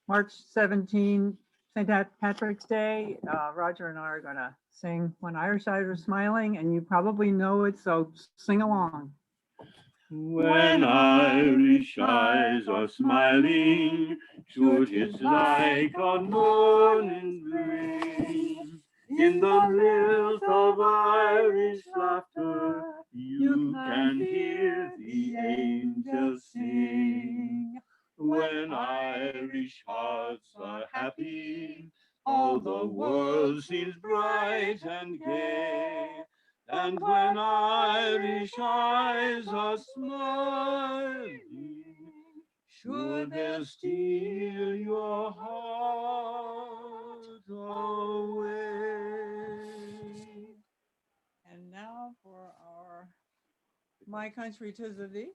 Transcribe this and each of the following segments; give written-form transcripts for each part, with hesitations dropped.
March 17, St. Patrick's Day. Roger and I are going to sing When Irish Eyes Are Smiling, and you probably know it, so sing along. When Irish eyes are smiling, sure 'tis like a morning breeze. In the lilt of Irish laughter, you can hear the angels sing. When Irish hearts are happy, all the world seems bright and gay. And when Irish eyes are smiling, sure they'll steal your heart away. And now for our My Country 'Tis of Thee.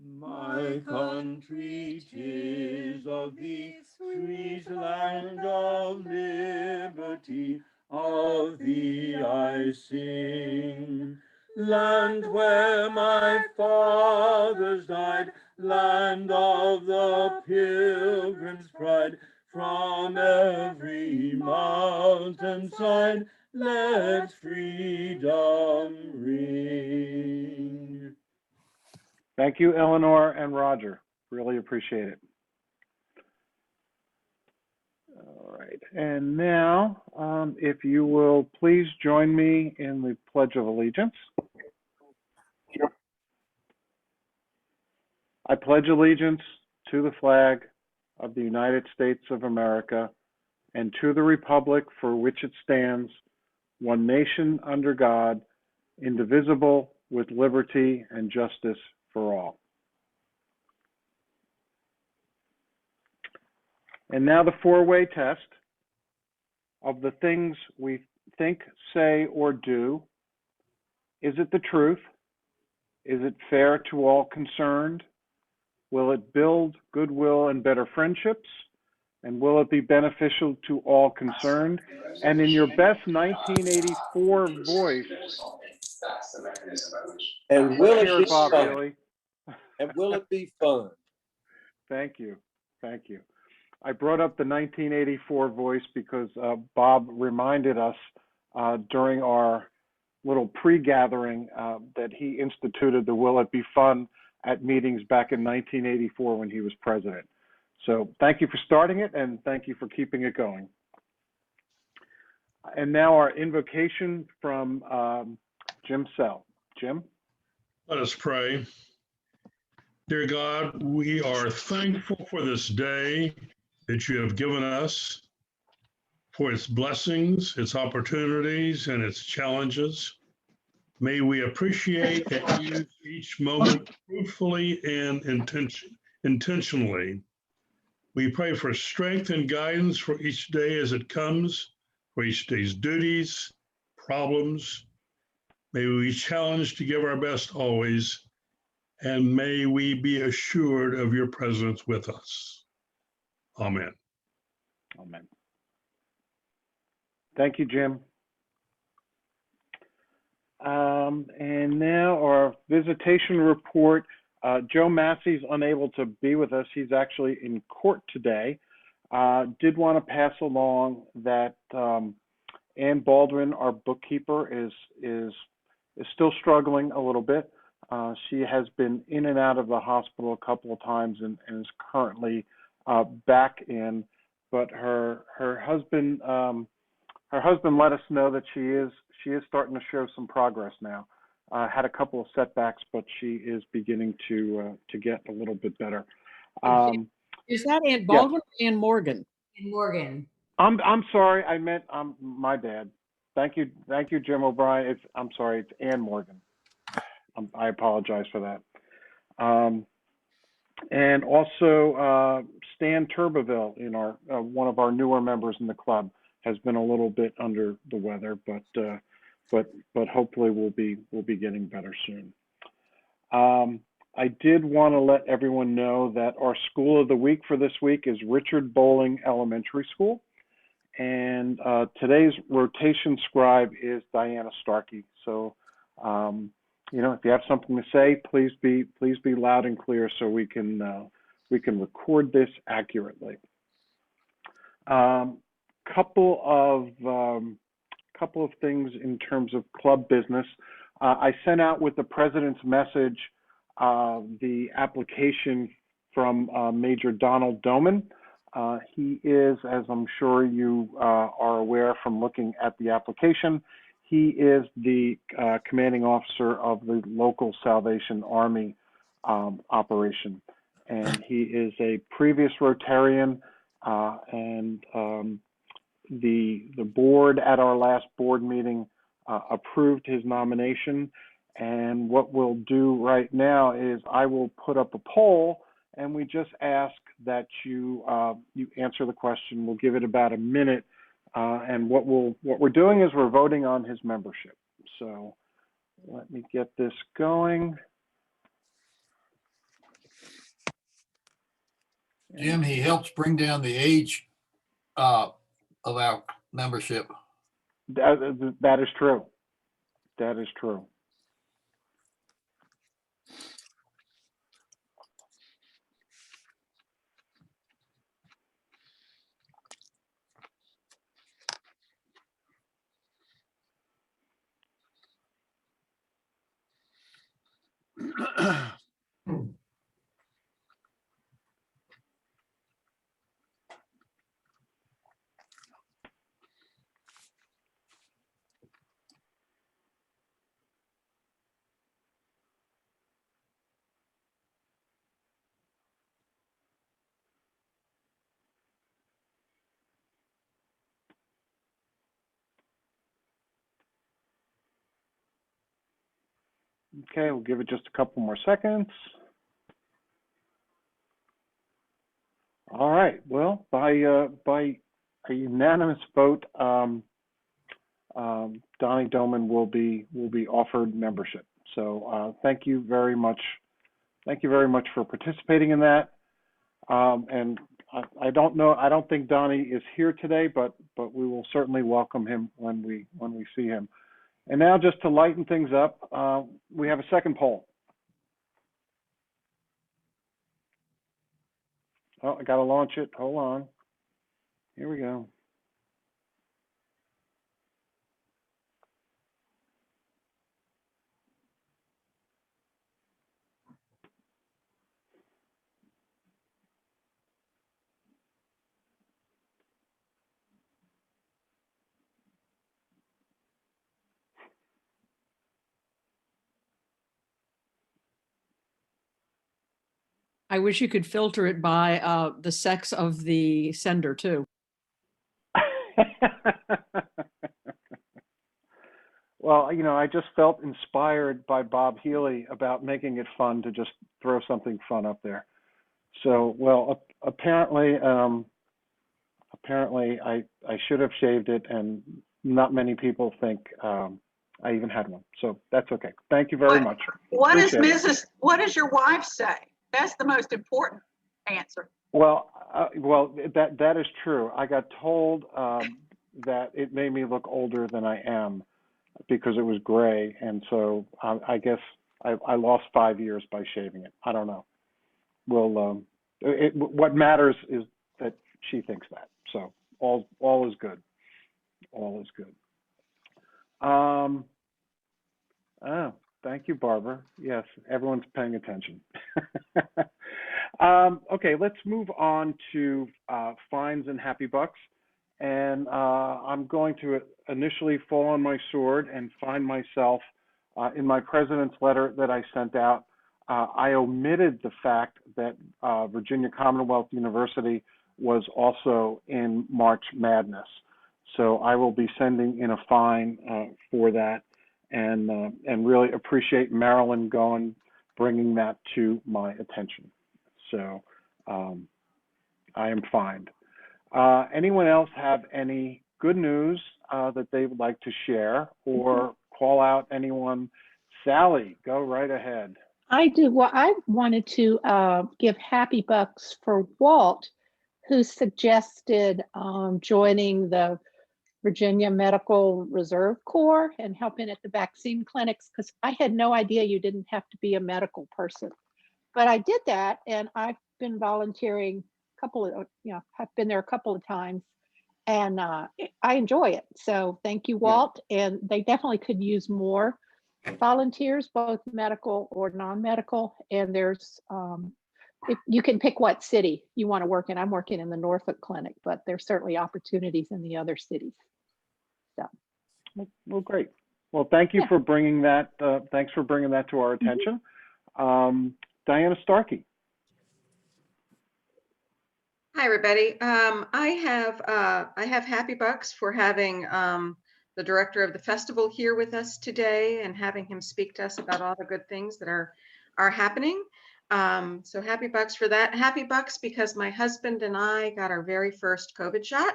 My country 'tis of thee, sweet land of liberty, of thee I sing. Land where my fathers died, land of the pilgrim's pride, from every mountainside, let freedom ring. Thank you, Eleanor and Roger. Really appreciate it. All right, and now, if you will please join me in the Pledge of Allegiance. I pledge allegiance to the flag of the United States of America and to the republic for which it stands, one nation under God, indivisible, with liberty and justice for all. And now the four-way test of the things we think, say, or do. Is it the truth? Is it fair to all concerned? Will it build goodwill and better friendships? And will it be beneficial to all concerned? And in your best 1984 voice, and will it be Bob fun? Haley. And will it be fun? Thank you. Thank you. I brought up the 1984 voice because Bob reminded us during our little pre-gathering that he instituted the Will It Be Fun at meetings back in 1984 when he was president. So thank you for starting it, and thank you for keeping it going. And now our invocation from Jim Sell. Jim? Let us pray. Dear God, we are thankful for this day that you have given us, for its blessings, its opportunities, and its challenges. May we appreciate and use each moment fruitfully and intentionally. We pray for strength and guidance for each day as it comes, for each day's duties, problems. May we be challenged to give our best always, and may we be assured of your presence with us. Amen. Amen. Thank you, Jim. And now our visitation report. Joe Massey's unable to be with us. He's actually in court today. Did want to pass along that Ann Baldwin, our bookkeeper, is still struggling a little bit. She has been in and out of the hospital a couple of times and is currently back in. But her husband let us know that she is starting to show some progress now. Had a couple of setbacks, but she is beginning to get a little bit better. Is that Ann Baldwin or Ann Morgan? Ann Morgan. I'm sorry, I meant my bad. Thank you, Jim O'Brien. I'm sorry, it's Ann Morgan. I apologize for that. And also Stan Turbeville, in our one of our newer members in the club, has been a little bit under the weather, but hopefully we'll be getting better soon. I did want to let everyone know that our school of the week for this week is Richard Bowling Elementary School, and today's rotation scribe is Diana Starkey. So, you know, if you have something to say, please be loud and clear so we can we can record this accurately. Couple of things in terms of club business. I sent out with the president's message the application from Major Donald Doman. He is, as I'm sure you are aware from looking at the application, he is the commanding officer of the local Salvation Army operation. And he is a previous Rotarian, and the board at our last board meeting approved his nomination. And what we'll do right now is I will put up a poll, and we just ask that you answer the question. We'll give it about a minute, and what we're doing is we're voting on his membership. So let me get this going. Jim, he helps bring down the age of our membership. That is true. That is true. Okay, we'll give it just a couple more seconds. All right. Well, by a unanimous vote, Donnie Doman will be offered membership. So thank you very much. Thank you very much for participating in that. And I don't think Donnie is here today, but we will certainly welcome him when we see him. And now, just to lighten things up, we have a second poll. Oh, I got to launch it. Hold on. Here we go. I wish you could filter it by the sex of the sender too. Well, you know, I just felt inspired by Bob Healy about making it fun to just throw something fun up there. So, well, apparently I should have shaved it, and not many people think I even had one. So that's okay. Thank you very much. What does Appreciate it. what does your wife say? That's the most important answer. Well, that is true. I got told that it made me look older than I am because it was gray, and so I guess I lost 5 years by shaving it. I don't know. Well, what matters is that she thinks that. So all is good. All is good. Oh, thank you, Barbara. Yes, everyone's paying attention. Okay, let's move on to fines and happy bucks. And I'm going to initially fall on my sword and find myself in my president's letter that I sent out. I omitted the fact that Virginia Commonwealth University was also in March Madness. So I will be sending in a fine for that, and really appreciate Marilyn bringing that to my attention. So I am fined. Anyone else have any good news that they would like to share or call out anyone? Sally, go right ahead. I do. Well, I wanted to give happy bucks for Walt, who suggested joining the Virginia Medical Reserve Corps and helping at the vaccine clinics, because I had no idea you didn't have to be a medical person. But I did that, and I been volunteering a couple of, I've been there a couple of times, and I enjoy it. So thank you, Walt. And they definitely could use more volunteers, both medical or non-medical. And there's, you can pick what city you want to work in. I'm working in the Norfolk clinic, but there's certainly opportunities in the other cities. So. Well, great. Well, thank you Yeah. for bringing that. Thanks for bringing that to our attention. Diana Starkey. Hi, everybody. I have Happy Bucks for having the director of the festival here with us today and having him speak to us about all the good things that are happening. So Happy Bucks for that. Happy Bucks because my husband and I got our very first COVID shot.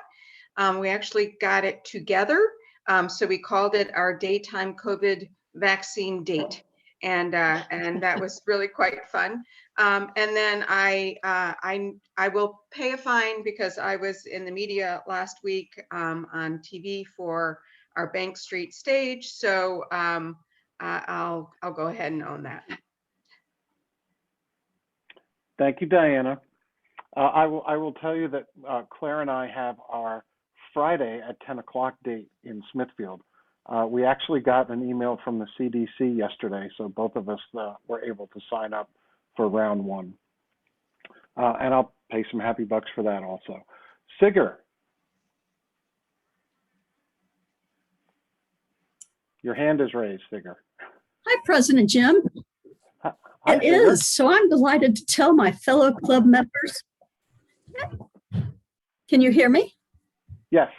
We actually got it together. So we called it our daytime COVID vaccine date. And that was really quite fun. And then I will pay a fine because I was in the media last week on TV for our Bank Street stage. So I'll go ahead and own that. Thank you, Diana. I will tell you that Claire and I have our Friday at 10 o'clock date in Smithfield. We actually got an email from the CDC yesterday, so both of us were able to sign up for round one. And I'll pay some Happy Bucks for that also. Sigger. Your hand is raised, Sigger. Hi, President Jim. Hi, It Sigger. is. So I'm delighted to tell my fellow club members. Can you hear me? Yes.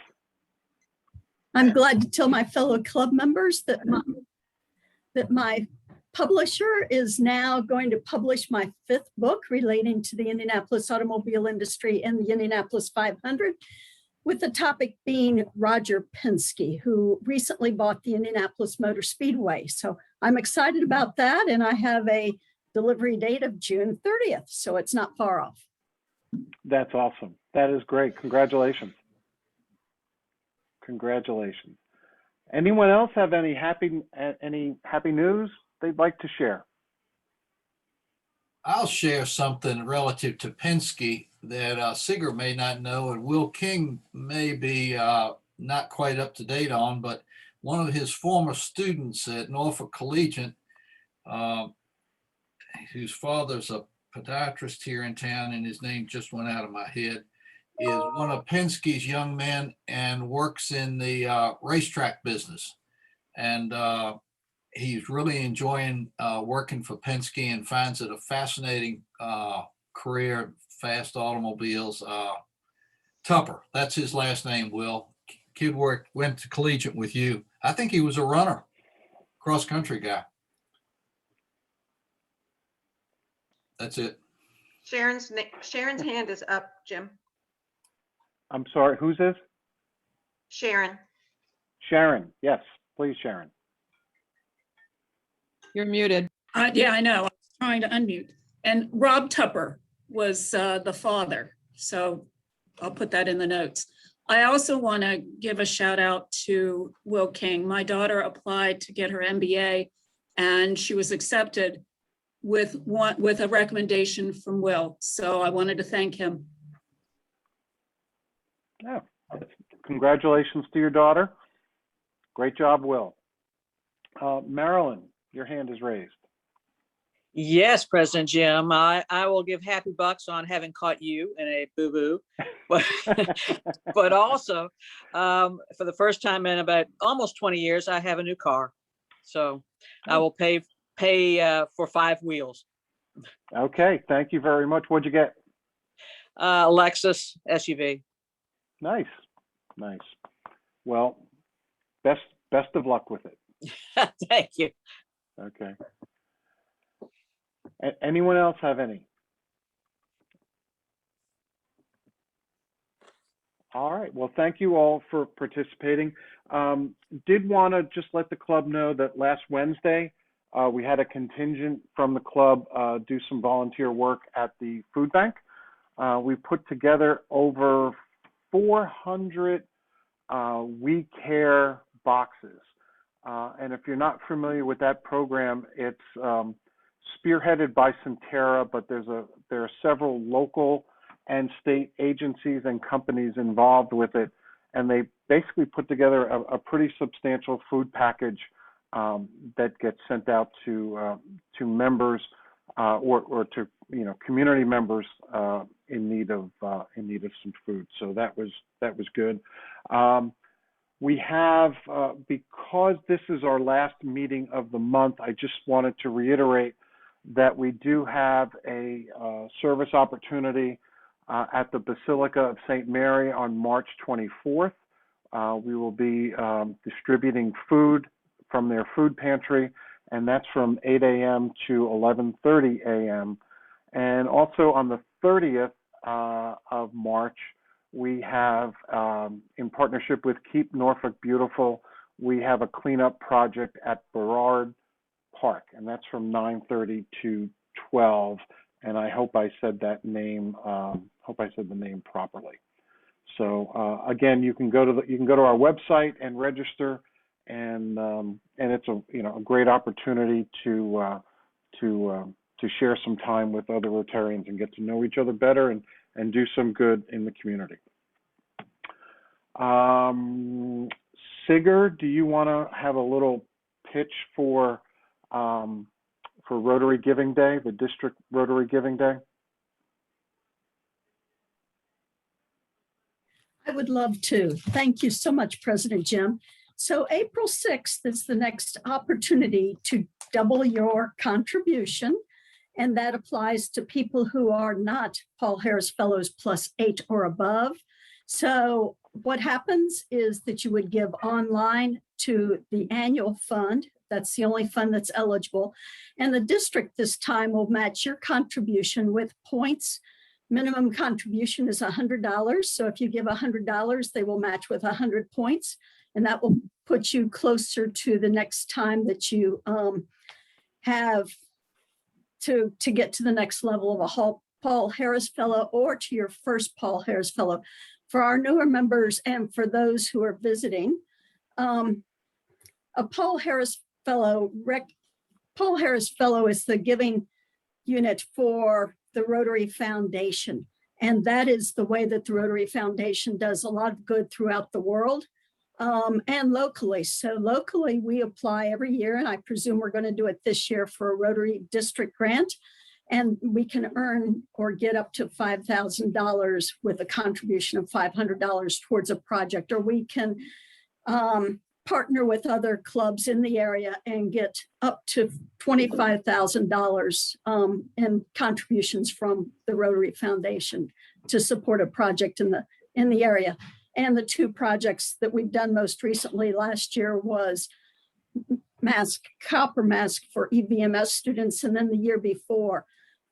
I'm glad to tell my fellow club members that my publisher is now going to publish my 5th book relating to the Indianapolis automobile industry and the Indianapolis 500, with the topic being Roger Penske, who recently bought the Indianapolis Motor Speedway. So I'm excited about that, and I have a delivery date of June 30th, so it's not far off. That's awesome. That is great. Congratulations. Congratulations. Anyone else have any happy news they'd like to share? I'll share something relative to Penske that Sigger may not know and Will King may be not quite up to date on, but one of his former students at Norfolk Collegiate, whose father's a podiatrist here in town and his name just went out of my head, is one of Penske's young men and works in the racetrack business. And he's really enjoying working for Penske and finds it a fascinating career, fast automobiles. Tupper, that's his last name, Will. Kid went to collegiate with you. I think he was a runner, cross-country guy. That's it. Sharon's hand is up, Jim. I'm sorry, who's this? Sharon. Sharon, yes, please, Sharon. You're muted. Yeah, I know. I was trying to unmute. And Rob Tupper was the father. So I'll put that in the notes. I also want to give a shout out to Will King. My daughter applied to get her MBA and she was accepted with a recommendation from Will. So I wanted to thank him. Yeah, congratulations to your daughter. Great job, Will. Marilyn, your hand is raised. Yes, President Jim, I will give Happy Bucks on having caught you in a boo-boo, but also for the first time in about almost 20 years, I have a new car. So I will pay for 5 wheels. Okay, thank you very much. What'd you get? Lexus SUV. Nice, nice. Well, best of luck with it. Thank you. Okay. Anyone else have any? All right. Well, thank you all for participating. Did want to just let the club know that last Wednesday, we had a contingent from the club do some volunteer work at the food bank. We put together over 400 We Care boxes. And if you're not familiar with that program, it's spearheaded by Centera, but there are several local and state agencies and companies involved with it, and they basically put together a pretty substantial food package that gets sent out to members or to community members in need of some food. So that was good. We have, because this is our last meeting of the month, I just wanted to reiterate that we do have a service opportunity at the Basilica of St. Mary on March 24th. We will be distributing food from their food pantry, and that's from 8 a.m. to 11:30 a.m. And also on the 30th of March, we have, in partnership with Keep Norfolk Beautiful, we have a cleanup project at Burrard Park, and that's from 9:30 to 12. And I hope I said that name. Hope I said the name properly. So again, you can go to our website and register, and it's a great opportunity to share some time with other Rotarians and get to know each other better and do some good in the community. Sigurd, do you want to have a little pitch for Rotary Giving Day, the District Rotary Giving Day? I would love to. Thank you so much, President Jim. So April 6th is the next opportunity to double your contribution, and that applies to people who are not Paul Harris Fellows +8 or above. So what happens is that you would give online to the annual fund. That's the only fund that's eligible. And the district this time will match your contribution with points. Minimum contribution is $100. So if you give $100, they will match with 100 points. And that will put you closer to the next time that you have to get to the next level of a Paul Harris Fellow or to your first Paul Harris Fellow. For our newer members and for those who are visiting, a Paul Harris Fellow is the giving unit for the Rotary Foundation. And that is the way that the Rotary Foundation does a lot of good throughout the world and locally. So locally, we apply every year, and I presume we're going to do it this year for a Rotary District grant. And we can earn or get up to $5,000 with a contribution of $500 towards a project, or we can partner with other clubs in the area and get up to $25,000 in contributions from the Rotary Foundation to support a project in the area. And the two projects that we've done most recently last year was copper mask for EVMS students, and then the year before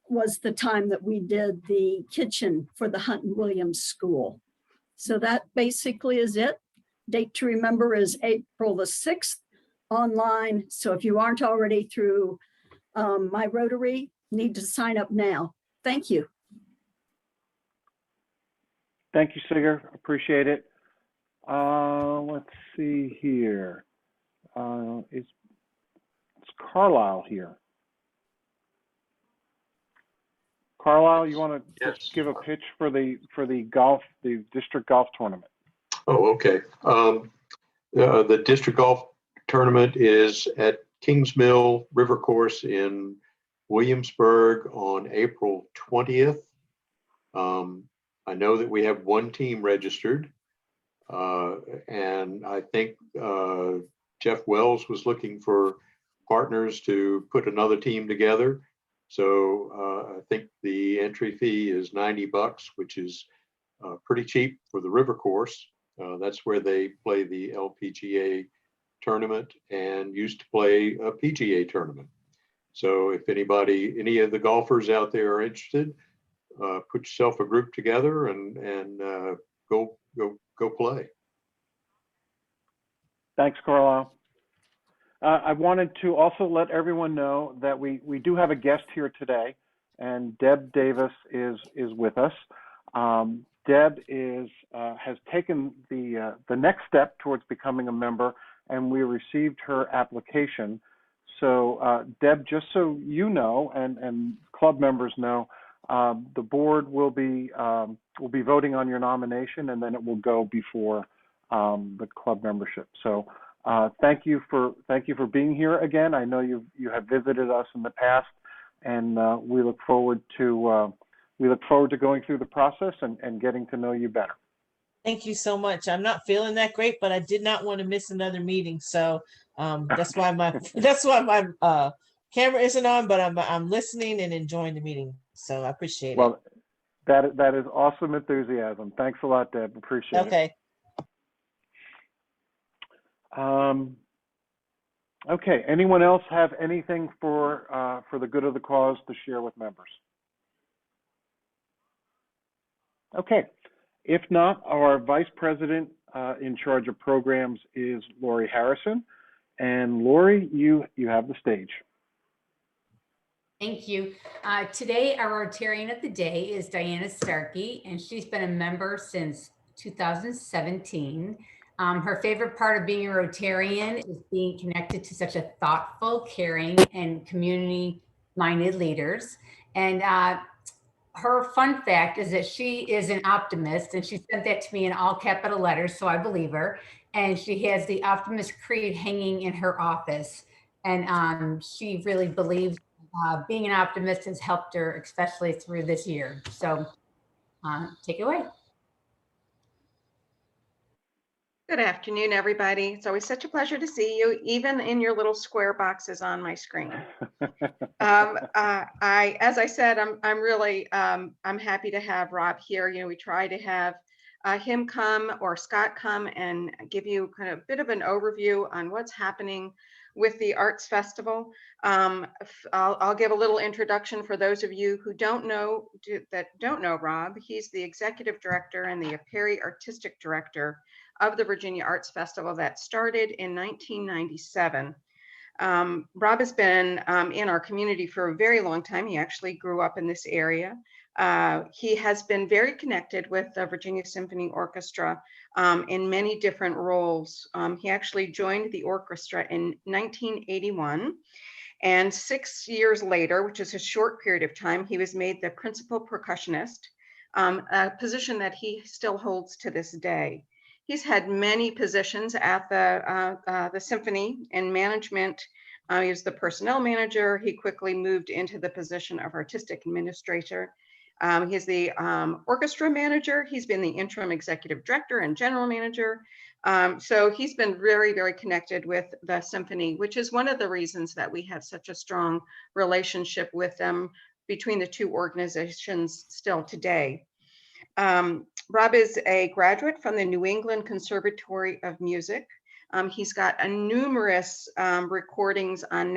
was the time that we did the kitchen for the Hunt and Williams School. So that basically is it. Date to remember is April the 6th online. So if you aren't already through My Rotary, need to sign up now. Thank you. Thank you, Sigurd. Appreciate it. Let's see here. Is Carlisle here? Carlisle, you want to just give a pitch for the district golf tournament? Oh, okay. The district golf tournament is at Kings Mill River Course in Williamsburg on April 20th. I know that we have one team registered, and I think Jeff Wells was looking for partners to put another team together. So I think the entry fee is $90, which is pretty cheap for the river course. That's where they play the LPGA tournament and used to play a PGA tournament. So if any of the golfers out there are interested, put yourself a group together and go play. Thanks, Carlisle. I wanted to also let everyone know that we do have a guest here today, and Deb Davis is with us. Deb has taken the next step towards becoming a member, and we received her application. So Deb, just so you know, and club members know, the board will be voting on your nomination, and then it will go before the club membership. So thank you for being here again. I know you have visited us in the past, and we look forward to going through the process and getting to know you better. Thank you so much. I'm not feeling that great, but I did not want to miss another meeting. So that's why my camera isn't on, but I'm listening and enjoying the meeting. So I appreciate it. Well, that is awesome enthusiasm. Thanks a lot, Deb. Appreciate it. Okay. Okay. Anyone else have anything for the good of the cause to share with members? Okay. If not, our Vice President in charge of programs is Lori Harrison. And Lori, you have the stage. Thank you. Today, our Rotarian of the Day is Diana Starkey, and she's been a member since 2017. Her favorite part of being a Rotarian is being connected to such a thoughtful, caring, and community-minded leaders. And her fun fact is that she is an optimist, and she sent that to me in all capital letters, so I believe her. And she has the Optimist Creed hanging in her office. And she really believes being an optimist has helped her, especially through this year. So take it away. Good afternoon, everybody. It's always such a pleasure to see you, even in your little square boxes on my screen. As I said, I'm really I'm happy to have Rob here. You know, we try to have him come or Scott come and give you kind of a bit of an overview on what's happening with the Arts Festival. I'll give a little introduction for those of you who don't know Rob. He's the executive director and the Perry artistic director of the Virginia Arts Festival that started in 1997. Rob has been in our community for a very long time. He actually grew up in this area. He has been very connected with the Virginia Symphony Orchestra in many different roles. He actually joined the orchestra in 1981. And 6 years later, which is a short period of time, he was made the principal percussionist, a position that he still holds to this day. He's had many positions at the symphony in management. He was the personnel manager. He quickly moved into the position of artistic administrator. He's the orchestra manager. He's been the interim executive director and general manager. So he's been very, very connected with the symphony, which is one of the reasons that we have such a strong relationship with them between the two organizations still today. Rob is a graduate from the New England Conservatory of Music. He's got numerous recordings on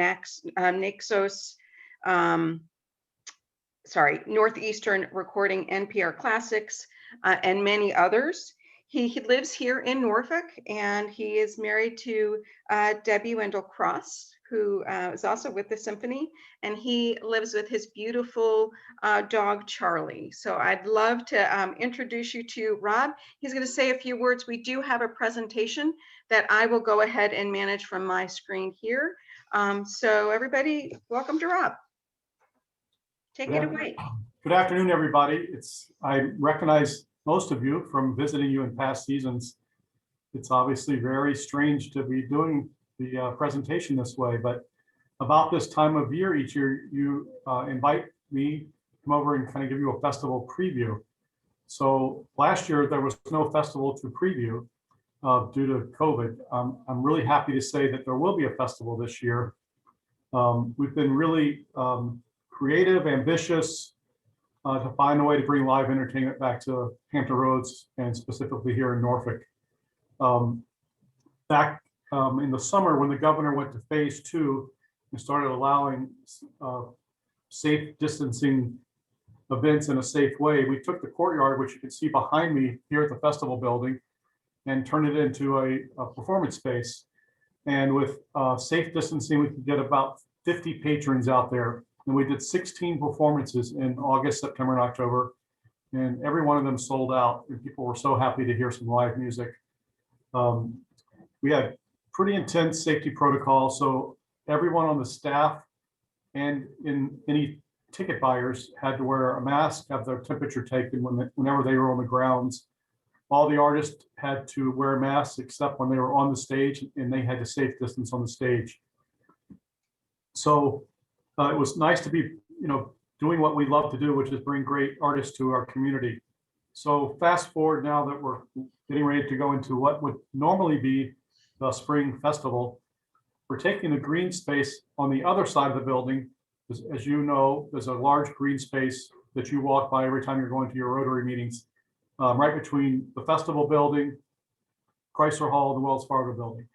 Northeastern Recording NPR Classics, and many others. He lives here in Norfolk, and he is married to Debbie Wendell Cross, who is also with the symphony, and he lives with his beautiful dog, Charlie. So I'd love to introduce you to Rob. He's going to say a few words. We do have a presentation that I will go ahead and manage from my screen here. So everybody, welcome to Rob. Take it away. Good afternoon, everybody. I recognize most of you from visiting you in past seasons. It's obviously very strange to be doing the presentation this way, but about this time of year each year, you invite me to come over and kind of give you a festival preview. So last year there was no festival to preview due to COVID. I'm really happy to say that there will be a festival this year. We've been really creative, ambitious to find a way to bring live entertainment back to Hampton Roads and specifically here in Norfolk. Back in the summer when the governor went to phase 2 and started allowing safe distancing events in a safe way, we took the courtyard, which you can see behind me here at the festival building, and turned it into a performance space. And with safe distancing, we could get about 50 patrons out there. And we did 16 performances in August, September, and October. And every one of them sold out. And people were so happy to hear some live music. We had pretty intense safety protocols. So everyone on the staff and in any ticket buyers had to wear a mask, have their temperature taken whenever they were on the grounds. All the artists had to wear masks except when they were on the stage, and they had to safe distance on the stage. So it was nice to be, doing what we love to do, which is bring great artists to our community. So fast forward now that we're getting ready to go into what would normally be the spring festival, we're taking the green space on the other side of the building. As you know, there's a large green space that you walk by every time you're going to your Rotary meetings, right between the festival building, Chrysler Hall, and the Wells Fargo building.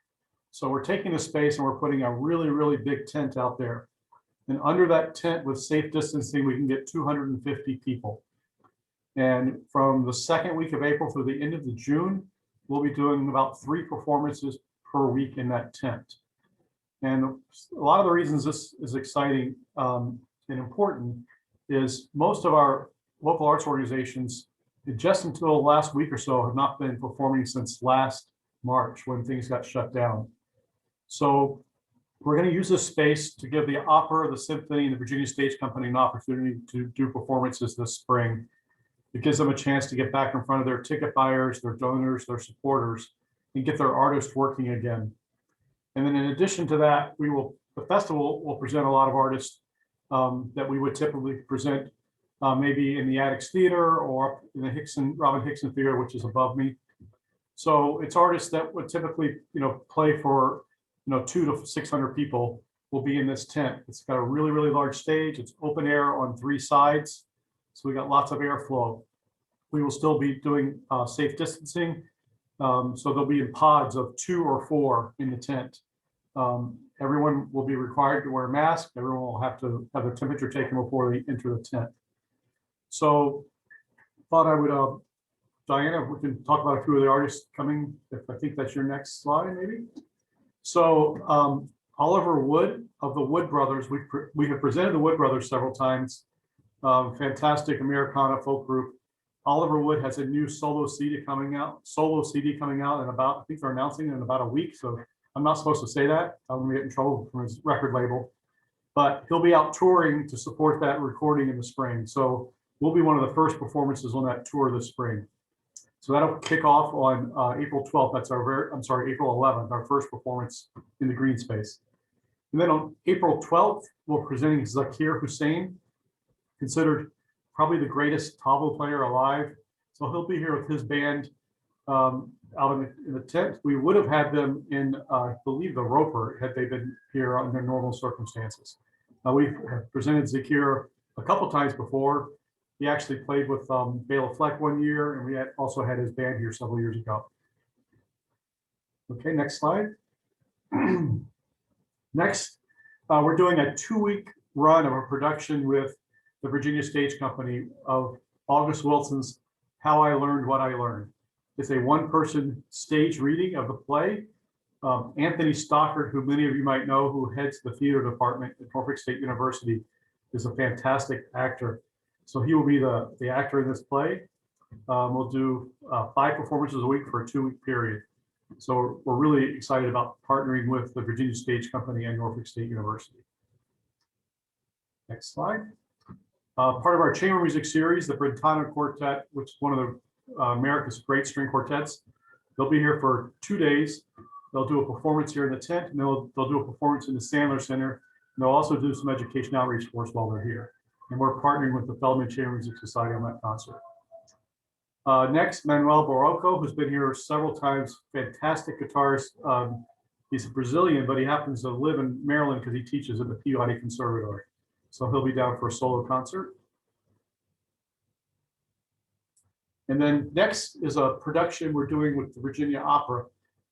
So we're taking the space and we're putting a really, really big tent out there. And under that tent with safe distancing, we can get 250 people. And from the second week of April through the end of June, we'll be doing about 3 performances per week in that tent. And a lot of the reasons this is exciting and important is most of our local arts organizations, just until the last week or so, have not been performing since last March when things got shut down. So we're going to use this space to give the opera, the symphony, and the Virginia Stage Company an opportunity to do performances this spring. It gives them a chance to get back in front of their ticket buyers, their donors, their supporters, and get their artists working again. And then in addition to that, the festival will present a lot of artists that we would typically present maybe in the Attic Theater or in the Robin Hickson Theater, which is above me. So it's artists that would typically, play for, 200 to 600 people will be in this tent. It's got a really, really large stage. It's open air on 3 sides. So we got lots of airflow. We will still be doing safe distancing. So they'll be in pods of 2 or 4 in the tent. Everyone will be required to wear a mask. Everyone will have to have their temperature taken before they enter the tent. So thought I would, Diana, we can talk about a few of the artists coming. If I think that's your next slide, maybe. So Oliver Wood of the Wood Brothers, we have presented the Wood Brothers several times. Fantastic Americana folk group. Oliver Wood has a new solo CD coming out in about, I think they're announcing it in about a week. So I'm not supposed to say that. I'm gonna get in trouble from his record label, but he'll be out touring to support that recording in the spring. So we'll be one of the first performances on that tour this spring. So that'll kick off on April 12th. That's April 11th, our first performance in the green space. And then on April 12th, we're presenting Zakir Hussain, considered probably the greatest tabla player alive. So he'll be here with his band out in the tent. We would have had them in, I believe, the Roper had they been here under normal circumstances. We've presented Zakir a couple times before. He actually played with Bela Fleck one year, and we also had his band here several years ago. Okay, next slide. Next, we're doing a 2-week run of a production with the Virginia Stage Company of August Wilson's How I Learned What I Learned. It's a 1-person stage reading of the play. Anthony Stockard, who many of you might know, who heads the theater department at Norfolk State University, is a fantastic actor. So he will be the actor in this play. We'll do 5 performances a week for a 2-week period. So we're really excited about partnering with the Virginia Stage Company and Norfolk State University. Next slide. Part of our chamber music series, the Brentano Quartet, which is one of the America's great string quartets. They'll be here for 2 days. They'll do a performance here in the tent, and they'll do a performance in the Sandler Center. And they'll also do some education outreach for us while they're here. And we're partnering with the Feldman Chamber Music Society on that concert. Next, Manuel Barroco, who's been here several times, fantastic guitarist. He's a Brazilian, but he happens to live in Maryland because he teaches at the Peabody Conservatory. So he'll be down for a solo concert. And then next is a production we're doing with the Virginia Opera.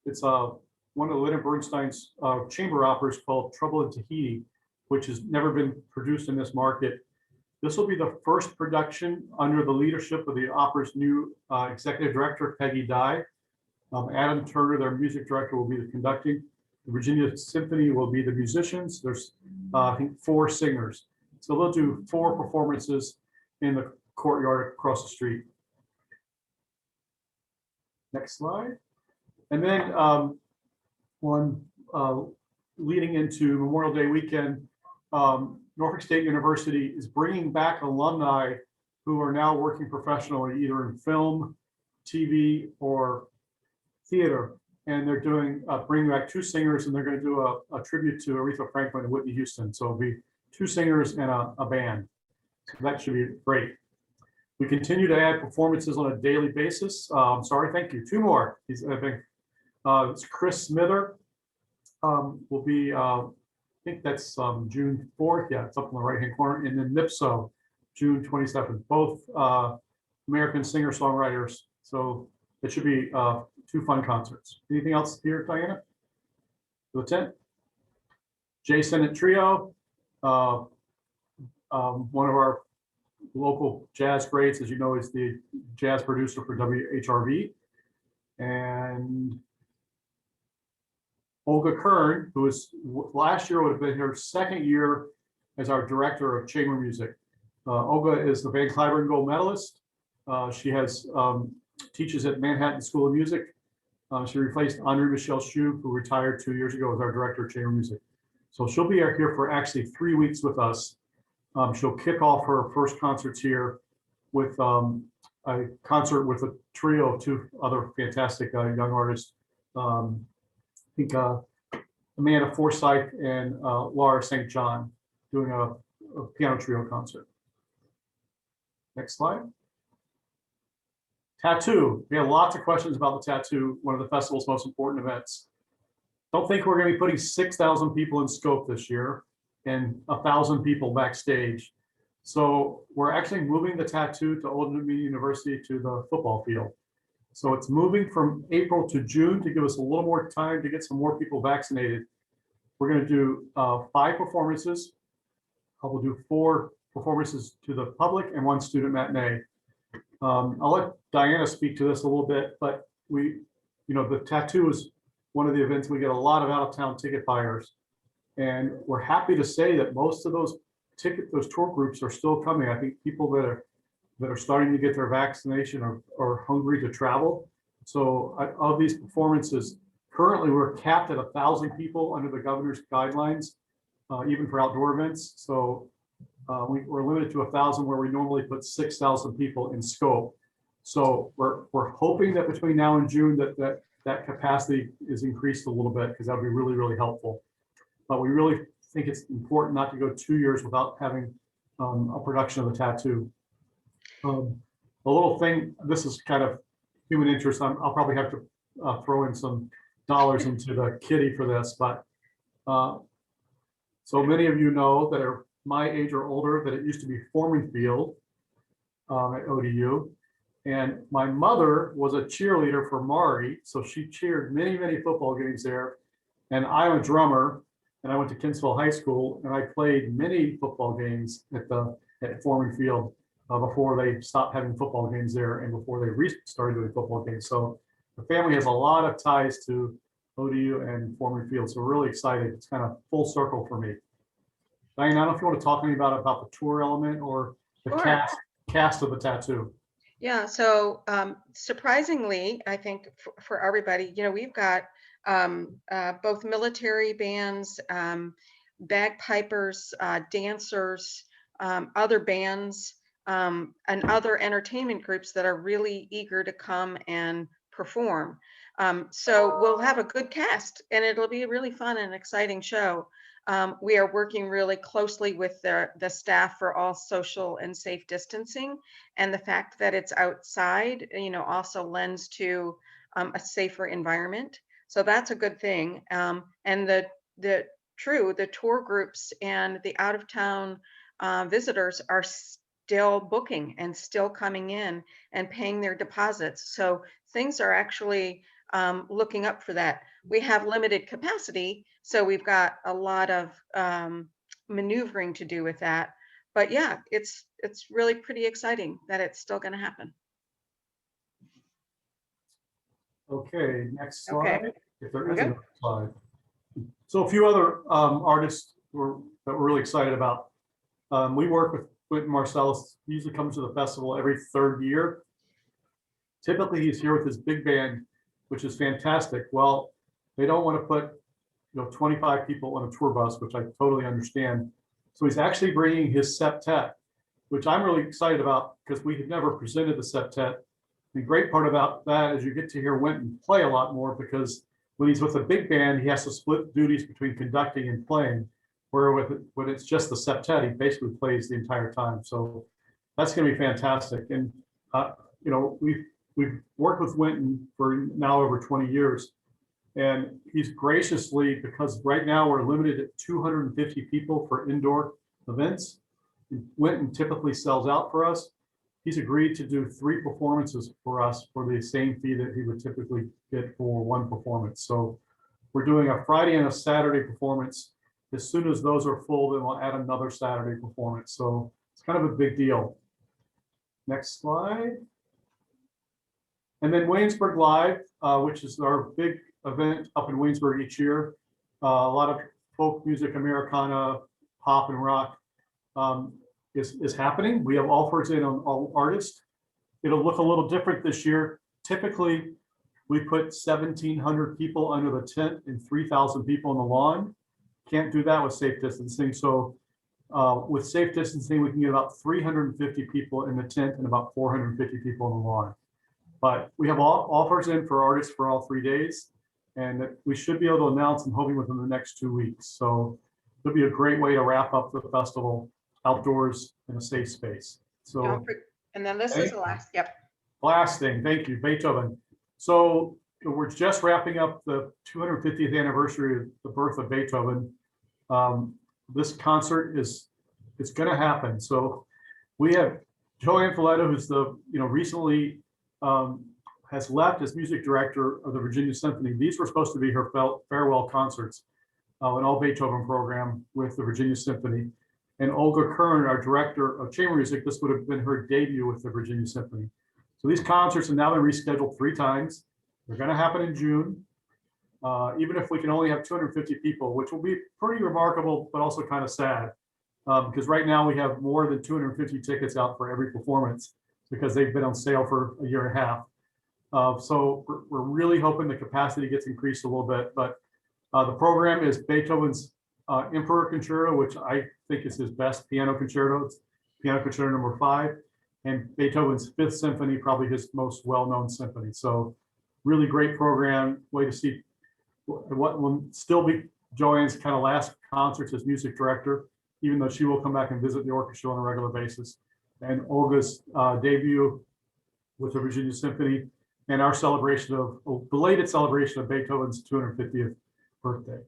It's one of Leonard Bernstein's chamber operas called Trouble in Tahiti, which has never been produced in this market. This will be the first production under the leadership of the opera's new executive director, Peggy Dye. Adam Turner, their music director, will be the conducting. The Virginia Symphony will be the musicians. There's, I think, 4 singers. So they'll do 4 performances in the courtyard across the street. Next slide. And then on leading into Memorial Day weekend, Norfolk State University is bringing back alumni who are now working professionally, either in film, TV, or theater. And they're doing bringing back 2 singers, and they're going to do a tribute to Aretha Franklin and Whitney Houston. So it'll be 2 singers and a band. So that should be great. We continue to add performances on a daily basis. Sorry, thank you. 2 more. It's Chris Smither will be, I think that's June 4th. Yeah, it's up in the right-hand corner. And then Nipso, June 27th. Both American singer-songwriters. So it should be 2 fun concerts. Anything else here, Diana? Lieutenant? Jason and Trio, one of our local jazz greats, as you know, is the jazz producer for WHRV. And Olga Kern, who was last year would have been her 2nd year as our director of chamber music. Olga is the Van Cliburn Gold Medalist. She has teaches at Manhattan School of Music. She replaced Andre Michel Schub, who retired 2 years ago as our director of chamber music. So she'll be here for actually 3 weeks with us. She'll kick off her first concerts here with a concert with a trio of 2 other fantastic young artists. I think Amanda Forsyth and Laura St. John doing a piano trio concert. Next slide. Tattoo. We had lots of questions about the tattoo, one of the festival's most important events. Don't think we're going to be putting 6,000 people in scope this year and 1,000 people backstage. So we're actually moving the tattoo to Old Dominion University to the football field. So it's moving from April to June to give us a little more time to get some more people vaccinated. We're going to do 5 performances. We'll do 4 performances to the public and 1 student matinee. I'll let Diana speak to this a little bit, but the tattoo is one of the events we get a lot of out-of-town ticket buyers, and we're happy to say that most of those tour groups are still coming. I think people that are starting to get their vaccination are hungry to travel. So of these performances, currently we're capped at 1,000 people under the governor's guidelines, even for outdoor events. So we're limited to 1,000 where we normally put 6,000 people in scope. So we're hoping that between now and June that capacity is increased a little bit, because that would be really, really helpful. But we really think it's important not to go 2 years without having a production of the tattoo. A little thing, this is kind of human interest. I'll probably have to throw in some dollars into the kitty for this, but so many of you know that are my age or older that it used to be Foreman Field at ODU. And my mother was a cheerleader for Maury, so she cheered many, many football games there. And I'm a drummer, and I went to Kinsville High School, and I played many football games at Foreman Field before they stopped having football games there and before they started doing football games. So the family has a lot of ties to ODU and Foreman Field, so we're really excited. It's kind of full circle for me. Diane, I don't know if you want to talk to me about the tour element or the Sure. cast of the tattoo. Yeah, so surprisingly, I think for everybody, we've got both military bands, bagpipers, dancers, other bands, and other entertainment groups that are really eager to come and perform. So we'll have a good cast, and it'll be a really fun and exciting show. We are working really closely with the staff for all social and safe distancing, and the fact that it's outside, also lends to a safer environment. So that's a good thing. And the tour groups and the out of town visitors are still booking and still coming in and paying their deposits. So things are actually looking up for that. We have limited capacity, so we've got a lot of maneuvering to do with that. But yeah, it's really pretty exciting that it's still going to happen. Okay, next slide. Okay. If there is another slide. So a few other artists that we're really excited about. We work with Quentin Marcellus. He usually comes to the festival every 3rd year. Typically, he's here with his big band, which is fantastic. Well, they don't want to put 25 people on a tour bus, which I totally understand. So he's actually bringing his septet, which I'm really excited about because we had never presented the septet. The great part about that is you get to hear Wynton play a lot more, because when he's with a big band, he has to split duties between conducting and playing. Where when it's just the septet, he basically plays the entire time. So that's going to be fantastic. And we've worked with Wynton for now over 20 years, and he's graciously, because right now we're limited at 250 people for indoor events. Wynton typically sells out for us. He's agreed to do 3 performances for us for the same fee that he would typically get for 1 performance. So we're doing a Friday and a Saturday performance. As soon as those are full, then we'll add another Saturday performance. So it's kind of a big deal. Next slide. And then Williamsburg Live, which is our big event up in Williamsburg each year. A lot of folk music, Americana, pop and rock is happening. We have offers in on all artists. It'll look a little different this year. Typically, we put 1,700 people under the tent and 3,000 people on the lawn. Can't do that with safe distancing. So with safe distancing, we can get about 350 people in the tent and about 450 people on the lawn. But we have offers in for artists for all 3 days, and we should be able to announce, I'm hoping, within the next 2 weeks. So it'll be a great way to wrap up the festival outdoors in a safe space. So, and then this is the last, yep. Last thing, thank you, Beethoven. So we're just wrapping up the 250th anniversary of the birth of Beethoven. This concert it's going to happen. So we have Joanne Folletta, who's recently has left as music director of the Virginia Symphony. These were supposed to be her farewell concerts, an all Beethoven program with the Virginia Symphony. And Olga Kern, our director of chamber music, this would have been her debut with the Virginia Symphony. So these concerts have now been rescheduled 3 times. They're going to happen in June. Even if we can only have 250 people, which will be pretty remarkable, but also kind of sad, because right now we have more than 250 tickets out for every performance because they've been on sale for a year and a half. So we're really hoping the capacity gets increased a little bit, but the program is Beethoven's Emperor Concerto, which I think is his best piano concerto. It's piano concerto number 5, and Beethoven's 5th Symphony, probably his most well-known symphony. So really great program, way to see what will still be Joanne's kind of last concerts as music director, even though she will come back and visit the orchestra on a regular basis. And Olga's debut with the Virginia Symphony, and our celebration of belated celebration of Beethoven's 250th birthday.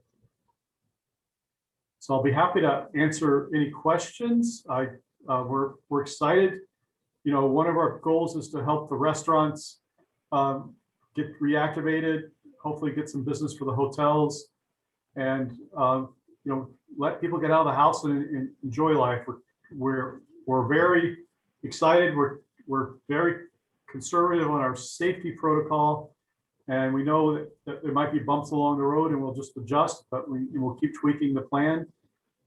So I'll be happy to answer any questions. We're excited. One of our goals is to help the restaurants get reactivated, hopefully get some business for the hotels, and let people get out of the house and enjoy life. We're very excited. We're very conservative on our safety protocol, and we know that there might be bumps along the road, and we'll just adjust, but we'll keep tweaking the plan.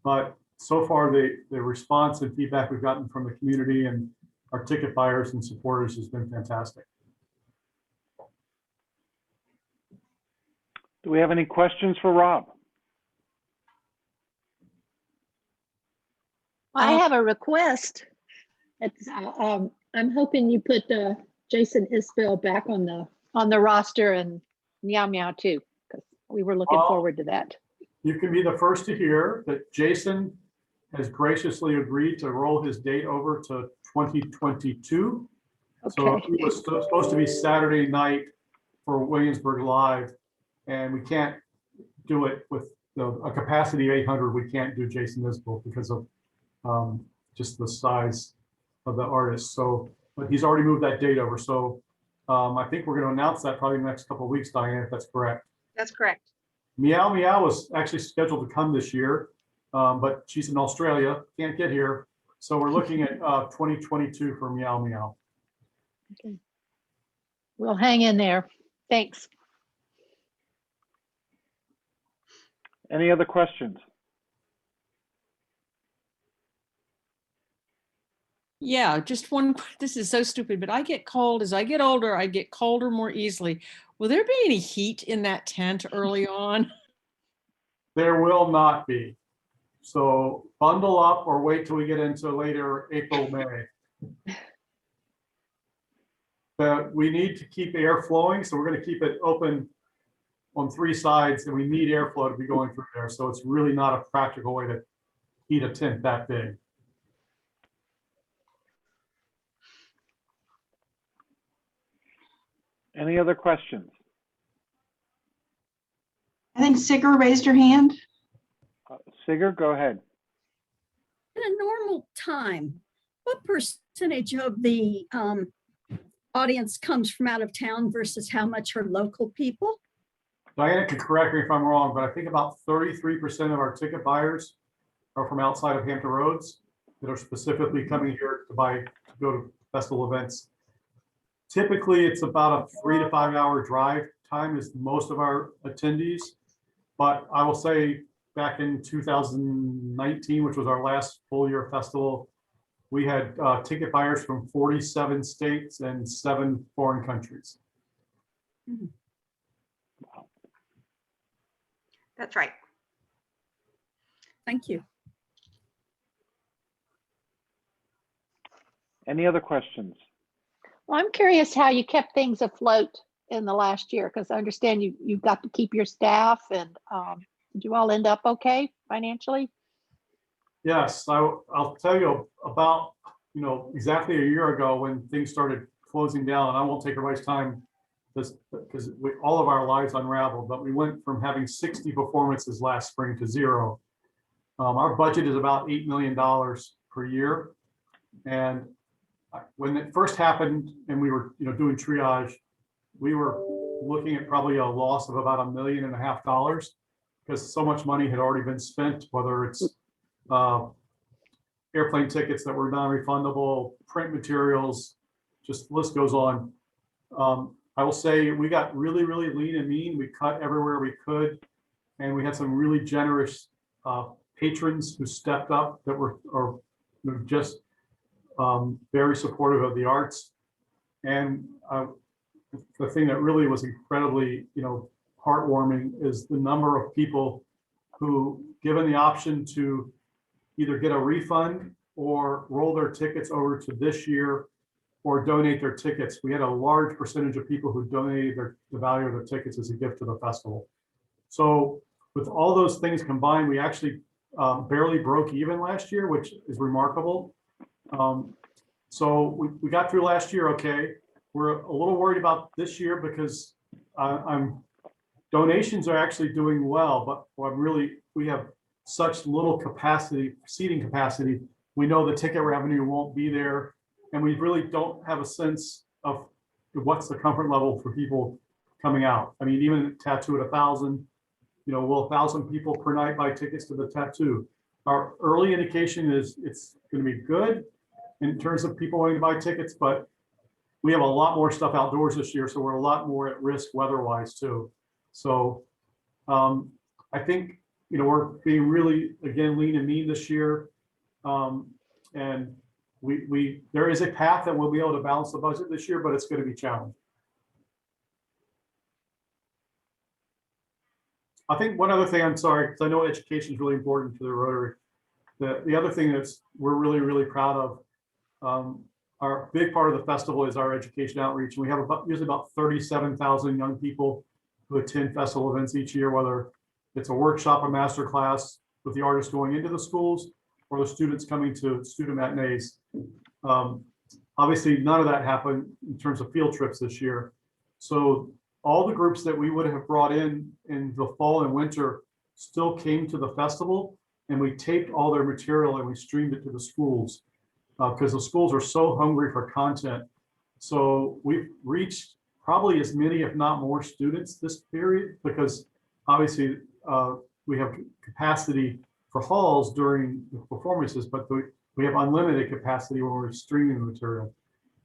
But so far, the response and feedback we've gotten from the community and our ticket buyers and supporters has been fantastic. Do we have any questions for Rob? I have a request. It's, I'm hoping you put Jason Isbell back on the roster, and Meow Meow too, because we were looking forward to that. You can be the first to hear that Jason has graciously agreed to roll his date over to 2022. Okay. So it was supposed to be Saturday night for Williamsburg Live, and we can't do it with a capacity of 800. We can't do Jason Isbell because of just the size of the artist. So, but he's already moved that date over. So I think we're going to announce that probably in the next couple of weeks, Diane, if that's correct. That's correct. Meow Meow was actually scheduled to come this year, but she's in Australia, can't get here. So we're looking at 2022 for Meow Meow. Okay. We'll hang in there. Thanks. Any other questions? Yeah, just one. This is so stupid, but I get cold. As I get older, I get colder more easily. Will there be any heat in that tent early on? There will not be. So bundle up or wait till we get into later April, May. But we need to keep air flowing, so we're going to keep it open on 3 sides, and we need airflow to be going through there. So it's really not a practical way to heat a tent that big. Any other questions? I think Sigrid raised her hand. Sigurd, go ahead. In a normal time, what percentage of the audience comes from out of town versus how much are local people? Diana can correct me if I'm wrong, but I think about 33% of our ticket buyers are from outside of Hampton Roads that are specifically coming here to go to festival events. Typically, it's about a 3 to 5 hour drive time is most of our attendees. But I will say back in 2019, which was our last full year festival, we had ticket buyers from 47 states and 7 foreign countries. That's right. Thank you. Any other questions? Well, I'm curious how you kept things afloat in the last year, because I understand you got to keep your staff, and did you all end up okay financially? Yes, I'll tell you about, exactly a year ago when things started closing down, and I won't take everybody's time because all of our lives unraveled, but we went from having 60 performances last spring to 0. Our budget is about $8 million per year. And when it first happened and we were doing triage, we were looking at probably a loss of about $1.5 million because so much money had already been spent, whether it's airplane tickets that were non-refundable, print materials, just the list goes on. I will say we got really, really lean and mean. We cut everywhere we could, and we had some really generous patrons who stepped up that were just very supportive of the arts. And the thing that really was incredibly, heartwarming is the number of people who, given the option to either get a refund or roll their tickets over to this year or donate their tickets. We had a large percentage of people who donated the value of their tickets as a gift to the festival. So with all those things combined, we actually barely broke even last year, which is remarkable. So we got through last year okay. We're a little worried about this year because donations are actually doing well, but we have such little seating capacity. We know the ticket revenue won't be there, and we really don't have a sense of what's the comfort level for people coming out. I mean, even tattoo at 1,000, will 1,000 people per night buy tickets to the tattoo? Our early indication is it's going to be good in terms of people wanting to buy tickets, but we have a lot more stuff outdoors this year, so we're a lot more at risk weather-wise too. So I think, we're being really, again, lean and mean this year. And there is a path that we'll be able to balance the budget this year, but it's going to be challenging. I think one other thing, I'm sorry, because I know education is really important to the Rotary. The other thing we're really, really proud of, our big part of the festival is our education outreach. And we have usually about 37,000 young people who attend festival events each year, whether it's a workshop, a master class with the artists going into the schools or the students coming to student matinees. Obviously, none of that happened in terms of field trips this year. So all the groups that we would have brought in the fall and winter still came to the festival, and we taped all their material and we streamed it to the schools because the schools are so hungry for content. So we've reached probably as many, if not more, students this period because obviously we have capacity for halls during the performances, but we have unlimited capacity when we're streaming the material.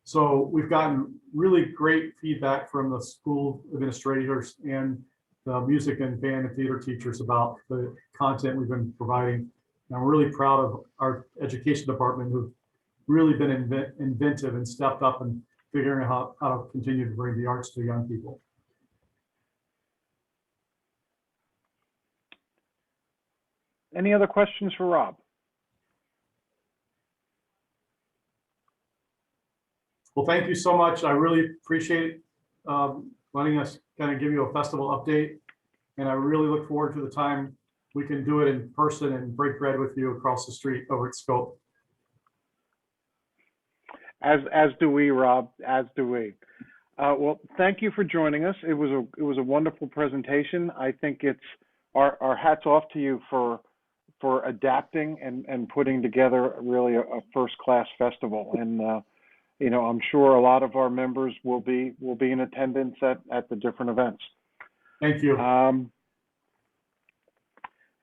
So we've gotten really great feedback from the school administrators and the music and band and theater teachers about the content we've been providing. And I'm really proud of our education department who've really been inventive and stepped up and figuring out how to continue to bring the arts to young people. Any other questions for Rob? Well, thank you so much. I really appreciate letting us kind of give you a festival update. And I really look forward to the time we can do it in person and break bread with you across the street over at Scope. As do we, Rob, as do we. Well, thank you for joining us. It was a wonderful presentation. I think it's our hats off to you for adapting and putting together really a first-class festival. And you know, I'm sure a lot of our members will be in attendance at the different events. Thank you.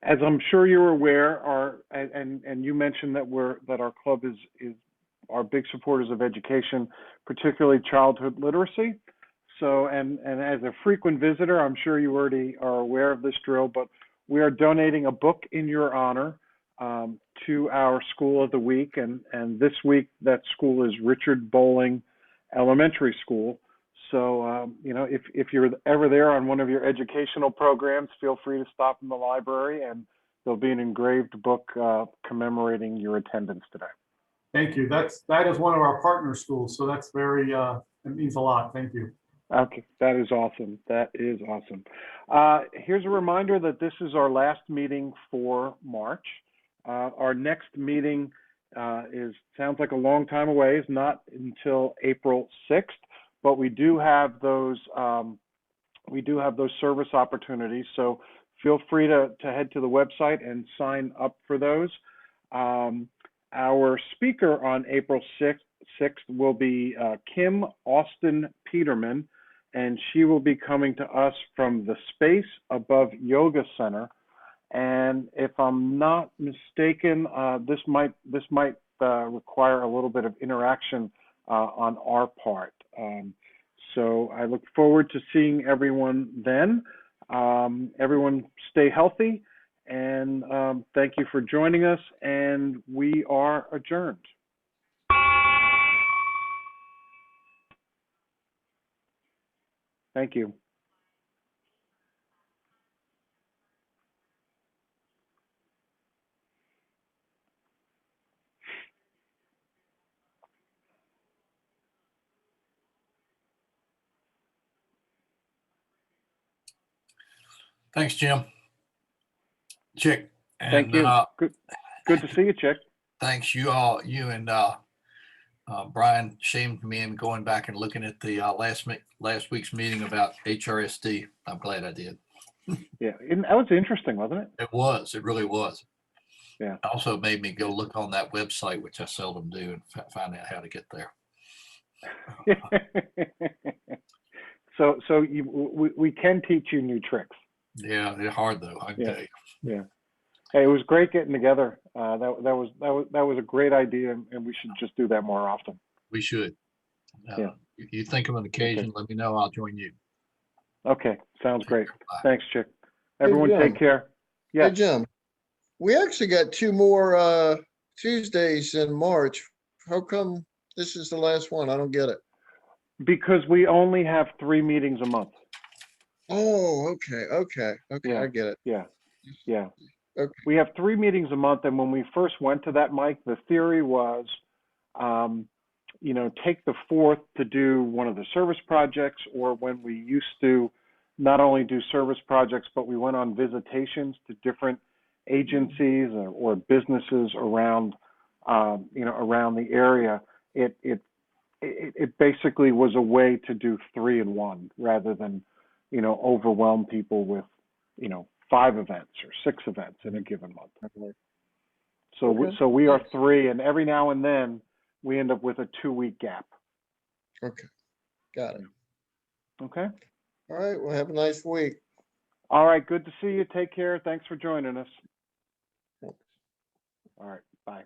As I'm sure you're aware, and you mentioned that our club is our big supporters of education, particularly childhood literacy. So, and as a frequent visitor, I'm sure you already are aware of this drill, but we are donating a book in your honor to our School of the Week. And this week, that school is Richard Bowling Elementary School. So, you know, if you're ever there on one of your educational programs, feel free to stop in the library, and there'll be an engraved book commemorating your attendance today. Thank you. That is one of our partner schools. So that's very, it means a lot. Thank you. Okay, that is awesome. That is awesome. Here's a reminder that this is our last meeting for March. Our next meeting sounds like a long time away. It's not until April 6th, but we do have those service opportunities. So feel free to head to the website and sign up for those. Our speaker on April 6th will be Kim Austin Peterman, and she will be coming to us from the Space Above Yoga Center. And if I'm not mistaken, this might require a little bit of interaction on our part. So I look forward to seeing everyone then. Everyone stay healthy, and thank you for joining us, and we are adjourned. Thank you. Thanks, Jim. Chick. And, thank you. Good to see you, Chick. Thanks, you and Brian shamed me in going back and looking at the last week's meeting about HRSD. I'm glad I did. Yeah, that was interesting, wasn't it? It was. It really was. Yeah. It also made me go look on that website, which I seldom do, and find out how to get there. So we can teach you new tricks. Yeah, they're hard though. I can tell you. Yeah. Hey, it was great getting together. That was a great idea, and we should just do that more often. We should. Yeah. If you think of an occasion, okay. Let me know. I'll join you. Okay, sounds great. Bye. Thanks, Chick. Everyone, Jim. take care. Yeah. Hey, Jim. We actually got 2 more Tuesdays in March. How come this is the last one? I don't get it. Because we only have 3 meetings a month. Oh, okay. Yeah. I get it. Yeah. Okay. We have 3 meetings a month, and when we first went to that, Mike, the theory was, you know, take the 4th to do one of the service projects, or when we used to not only do service projects, but we went on visitations to different agencies or businesses around, you know, around the area. It basically was a way to do 3 in 1 rather than, you know, overwhelm people with, you know, 5 events or 6 events in a given month. So, Okay. so we are 3, and every now and then we end up with a 2-week gap. Okay. Got it. Okay. All right. Well, have a nice week. All right. Good to see you. Take care. Thanks for joining us. Thanks. All right. Bye.